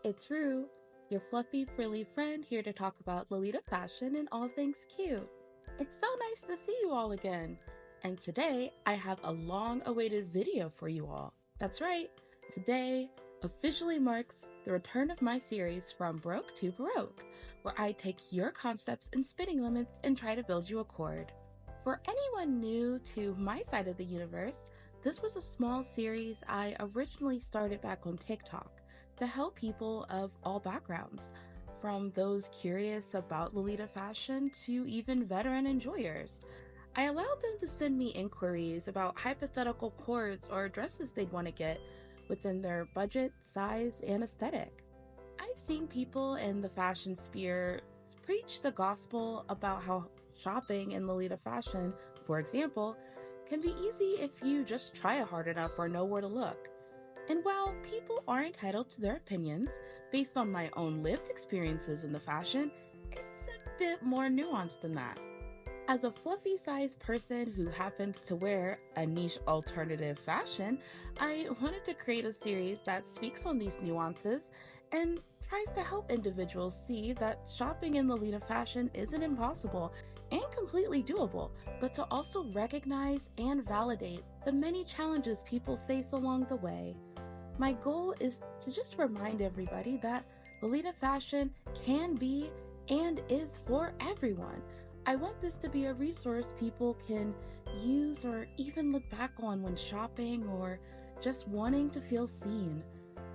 It's Rue, your fluffy, frilly friend here to talk about Lolita fashion and all things cute. It's so nice to see you all again. And today I have a long-awaited video for you all. That's right, today officially marks the return of my series from Baroque to Baroque, where I take your concepts and spinning limits and try to build you a cord. For anyone new to my side of the universe, this was a small series I originally started back on TikTok to help people of all backgrounds, from those curious about Lolita fashion to even veteran enjoyers. I allowed them to send me inquiries about hypothetical cords or dresses they'd want to get within their budget, size, and aesthetic. I've seen people in the fashion sphere preach the gospel about how shopping in Lolita fashion, for example, can be easy if you just try hard enough or know where to look. And while people are entitled to their opinions based on my own lived experiences in the fashion, it's a bit more nuanced than that. As a fluffy size person who happens to wear a niche alternative fashion, I wanted to create a series that speaks on these nuances and tries to help individuals see that shopping in Lolita fashion isn't impossible and completely doable, but to also recognize and validate the many challenges people face along the way. My goal is to just remind everybody that Lolita fashion can be and is for everyone. I want this to be a resource people can use or even look back on when shopping or just wanting to feel seen.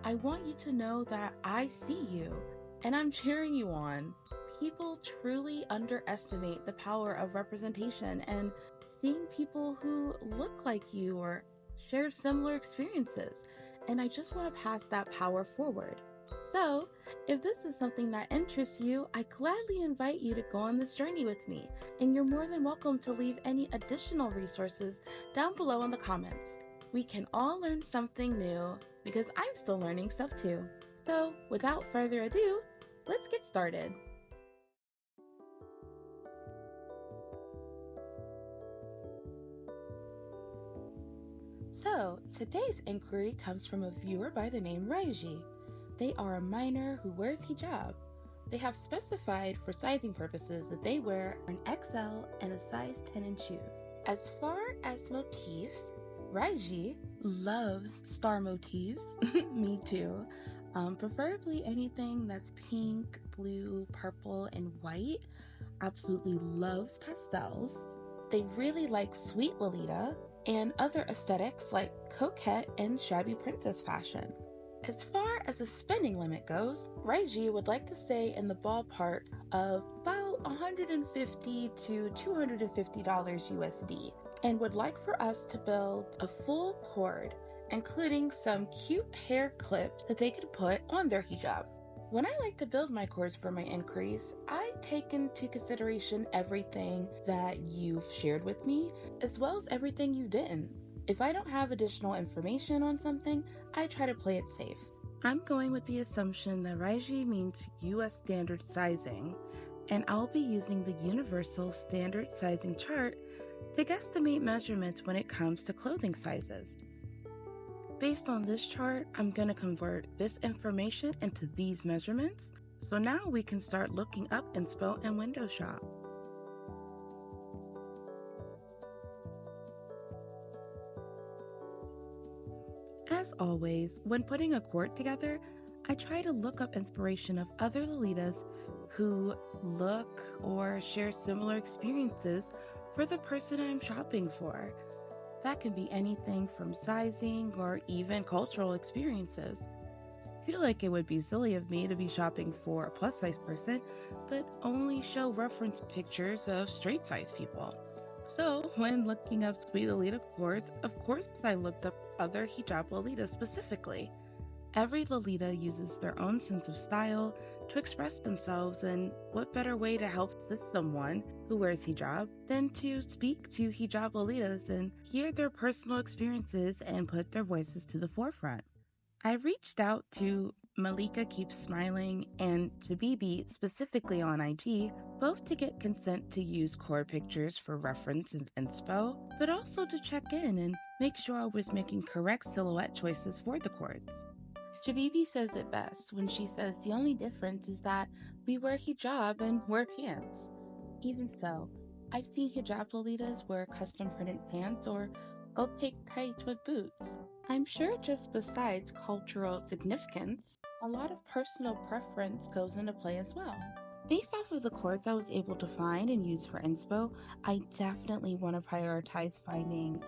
I want you to know that I see you and I'm cheering you on. People truly underestimate the power of representation and seeing people who look like you or share similar experiences. And I just want to pass that power forward. So, if this is something that interests you, I gladly invite you to go on this journey with me, and you're more than welcome to leave any additional resources down below in the comments. We can all learn something new, because I'm still learning stuff too. So, without further ado, let's get started. So, today's inquiry comes from a viewer by the name Raiji. They are a minor who wears hijab. They have specified for sizing purposes that they wear an XL and a size 10 in shoes. As far as motifs, Raiji loves star motifs. Me too. Preferably anything that's pink, blue, purple, and white. Absolutely loves pastels. They really like sweet Lolita and other aesthetics like coquette and shabby princess fashion. As far as the spending limit goes, Raiji would like to stay in the ballpark of about $150 to $250 USD and would like for us to build a full cord, including some cute hair clips that they could put on their hijab. When I like to build my cords for my inquiries, I take into consideration everything that you've shared with me, as well as everything you didn't. If I don't have additional information on something, I try to play it safe. I'm going with the assumption that Raiji means US standard sizing, and I'll be using the universal standard sizing chart to guesstimate measurements when it comes to clothing sizes. Based on this chart, I'm going to convert this information into these measurements, so now we can start looking up inspo and window shop. As always, when putting a cord together, I try to look up inspiration of other Lolitas who look or share similar experiences for the person I'm shopping for. That can be anything from sizing or even cultural experiences. I feel like it would be silly of me to be shopping for a plus size person, but only show reference pictures of straight size people. So, when looking up sweet Lolita cords, of course I looked up other hijab Lolitas specifically. Every Lolita uses their own sense of style to express themselves, and what better way to help assist someone who wears hijab than to speak to hijab Lolitas and hear their personal experiences and put their voices to the forefront. I reached out to malikakeepsmiling and to BB specifically on IG, both to get consent to use cord pictures for reference and inspo, but also to check in and make sure I was making correct silhouette choices for the cords. Shabibi says it best when she says the only difference is that we wear hijab and wear pants. Even so, I've seen hijab lolitas wear custom printed pants or opaque tights with boots. I'm sure just besides cultural significance, a lot of personal preference goes into play as well. Based off of the cords I was able to find and use for inspo, I definitely want to prioritize finding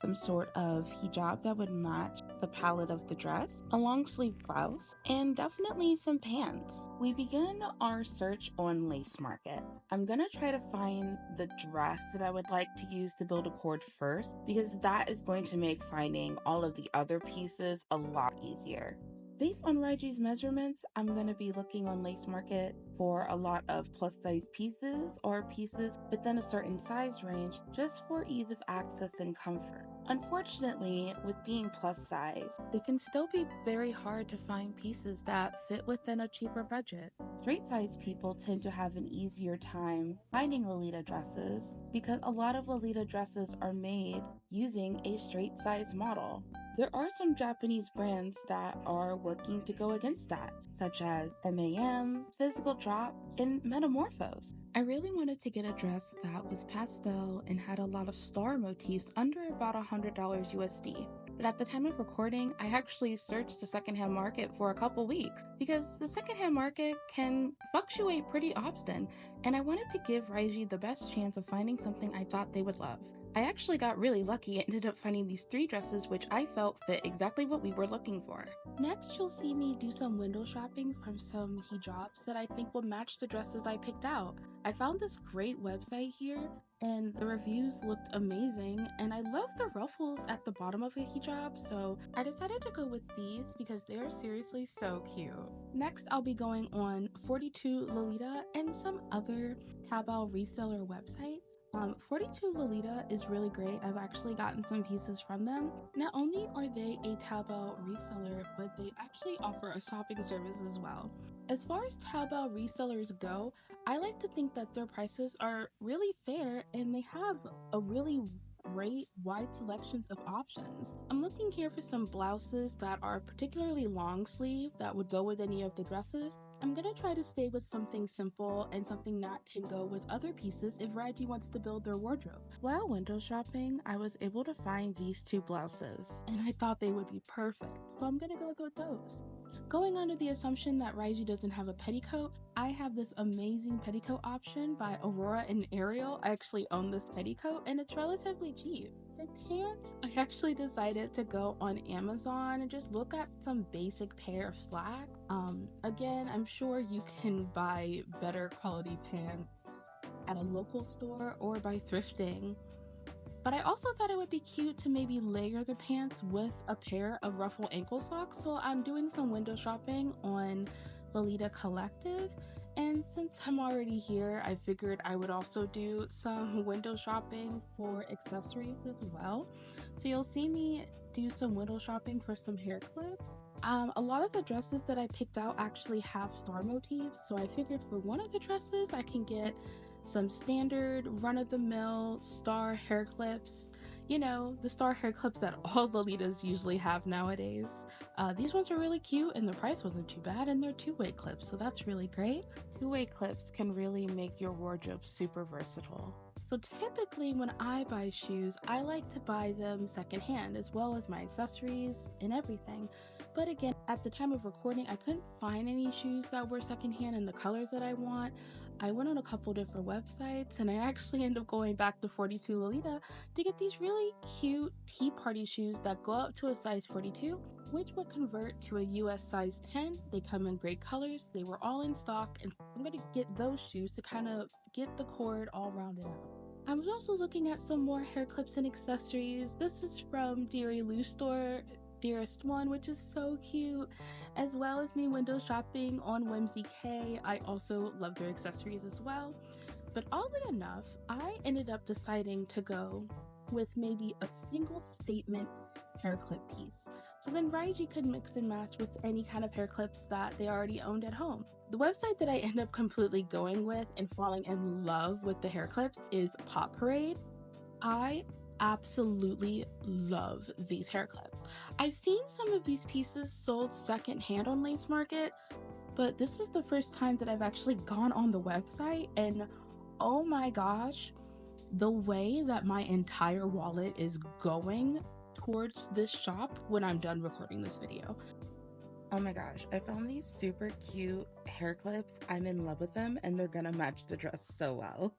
some sort of hijab that would match the palette of the dress, a long sleeve blouse, and definitely some pants. We begin our search on Lace Market. I'm gonna try to find the dress that I would like to use to build a cord first, because that is going to make finding all of the other pieces a lot easier. Based on Raiji's measurements, I'm going to be looking on Lace Market for a lot of plus size pieces or pieces within a certain size range just for ease of access and comfort. Unfortunately, with being plus size, it can still be very hard to find pieces that fit within a cheaper budget. Straight size people tend to have an easier time finding Lolita dresses because a lot of Lolita dresses are made using a straight size model. There are some Japanese brands that are working to go against that, such as MAM, Physical Drop, and Metamorphose. I really wanted to get a dress that was pastel and had a lot of star motifs under about $100 USD. But at the time of recording, I actually searched the secondhand market for a couple weeks because the secondhand market can fluctuate pretty often, and I wanted to give Raiji the best chance of finding something I thought they would love. I actually got really lucky and ended up finding these 3 dresses which I felt fit exactly what we were looking for. Next, you'll see me do some window shopping from some hijabs that I think will match the dresses I picked out. I found this great website here and the reviews looked amazing, and I love the ruffles at the bottom of a hijab, so I decided to go with these because they are seriously so cute. Next, I'll be going on 42 Lolita and some other Taobao reseller websites. 42 Lolita is really great. I've actually gotten some pieces from them. Not only are they a Taobao reseller, but they actually offer a shopping service as well. As far as Taobao resellers go, I like to think that their prices are really fair and they have a really great wide selections of options. I'm looking here for some blouses that are particularly long sleeve that would go with any of the dresses. I'm gonna try to stay with something simple and something that can go with other pieces if Raiji wants to build their wardrobe. While window shopping, I was able to find these 2 blouses, and I thought they would be perfect, so I'm gonna go with those. Going under the assumption that Raiji doesn't have a petticoat, I have this amazing petticoat option by Aurora and Ariel. I actually own this petticoat and it's relatively cheap. For pants, I actually decided to go on Amazon and just look at some basic pair of slacks. Again, I'm sure you can buy better quality pants at a local store or by thrifting. But I also thought it would be cute to maybe layer the pants with a pair of ruffle ankle socks, so I'm doing some window shopping on Lolita Collective. And since I'm already here, I figured I would also do some window shopping for accessories as well. So you'll see me do some window shopping for some hair clips. A lot of the dresses that I picked out actually have star motifs, so I figured for one of the dresses I can get some standard run-of-the-mill star hair clips. You know, the star hair clips that all Lolitas usually have nowadays. These ones are really cute and the price wasn't too bad, and they're 2-way clips, so that's really great. 2-way clips can really make your wardrobe super versatile. So typically when I buy shoes, I like to buy them secondhand as well as my accessories and everything. But again, at the time of recording, I couldn't find any shoes that were secondhand in the colors that I want. I went on a couple different websites and I actually ended up going back to 42 Lolita to get these really cute tea party shoes that go up to a size 42, which would convert to a US size 10. They come in great colors, they were all in stock, and I'm going to get those shoes to kind of get the cord all rounded out. I was also looking at some more hair clips and accessories. This is from Deary Lou Store, Dearest One, which is so cute, as well as me window shopping on Whimsy K. I also love their accessories as well. But oddly enough, I ended up deciding to go with maybe a single statement hair clip piece. So then Raiji could mix and match with any kind of hair clips that they already owned at home. The website that I end up completely going with and falling in love with the hair clips is Pop Parade. I absolutely love these hair clips. I've seen some of these pieces sold secondhand on Lace Market, but this is the first time that I've actually gone on the website, and oh my gosh, the way that my entire wallet is going towards this shop when I'm done recording this video. Oh my gosh, I found these super cute hair clips. I'm in love with them and they're gonna match the dress so well.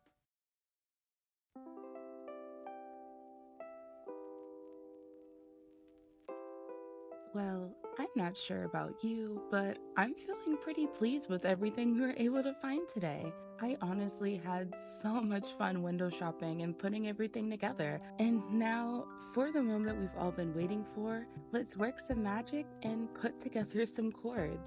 Well, I'm not sure about you, but I'm feeling pretty pleased with everything we were able to find today. I honestly had so much fun window shopping and putting everything together. And now, for the moment we've all been waiting for, let's work some magic and put together some cords.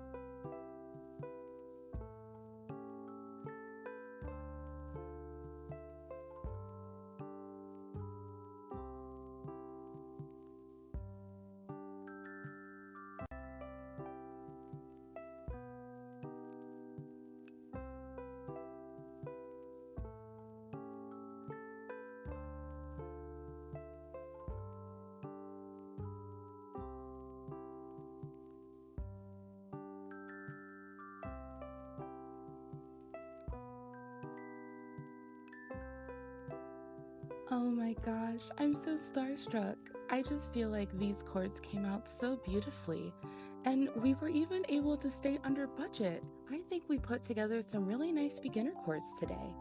Oh my gosh, I'm so starstruck. I just feel like these cords came out so beautifully. And we were even able to stay under budget. I think we put together some really nice beginner cords today.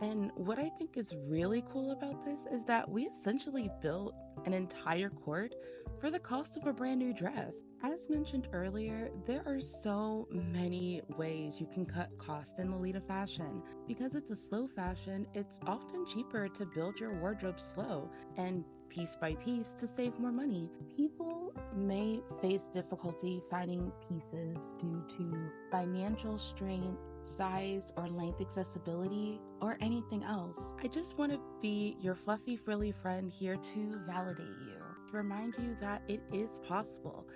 And what I think is really cool about this is that we essentially built an entire cord for the cost of a brand new dress. As mentioned earlier, there are so many ways you can cut costs in Lolita fashion. Because it's a slow fashion, it's often cheaper to build your wardrobe slow and piece by piece to save more money. People may face difficulty finding pieces due to financial strain, size or length accessibility, or anything else. I just want to be your fluffy frilly friend here to validate you, to remind you that it is possible,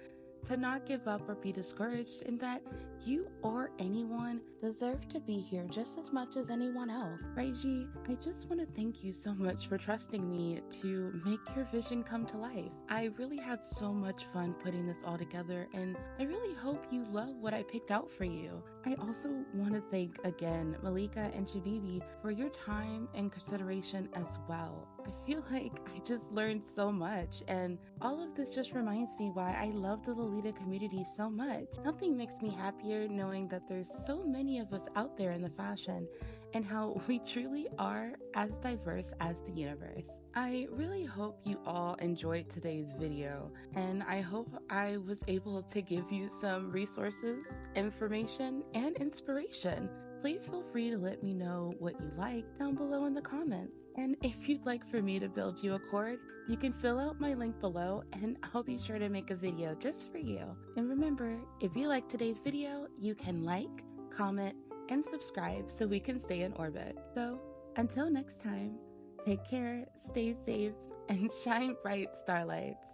to not give up or be discouraged, and that you or anyone deserve to be here just as much as anyone else. Raiji, I just want to thank you so much for trusting me to make your vision come to life. I really had so much fun putting this all together, and I really hope you love what I picked out for you. I also want to thank again Malika and Shabibi for your time and consideration as well. I feel like I just learned so much, and all of this just reminds me why I love the Lolita community so much. Nothing makes me happier knowing that there's so many of us out there in the fashion and how we truly are as diverse as the universe. I really hope you all enjoyed today's video, and I hope I was able to give you some resources, information, and inspiration. Please feel free to let me know what you like down below in the comments. And if you'd like for me to build you a cord, you can fill out my link below and I'll be sure to make a video just for you. And remember, if you like today's video, you can like, comment, and subscribe so we can stay in orbit. So until next time, take care, stay safe, and shine bright, starlights.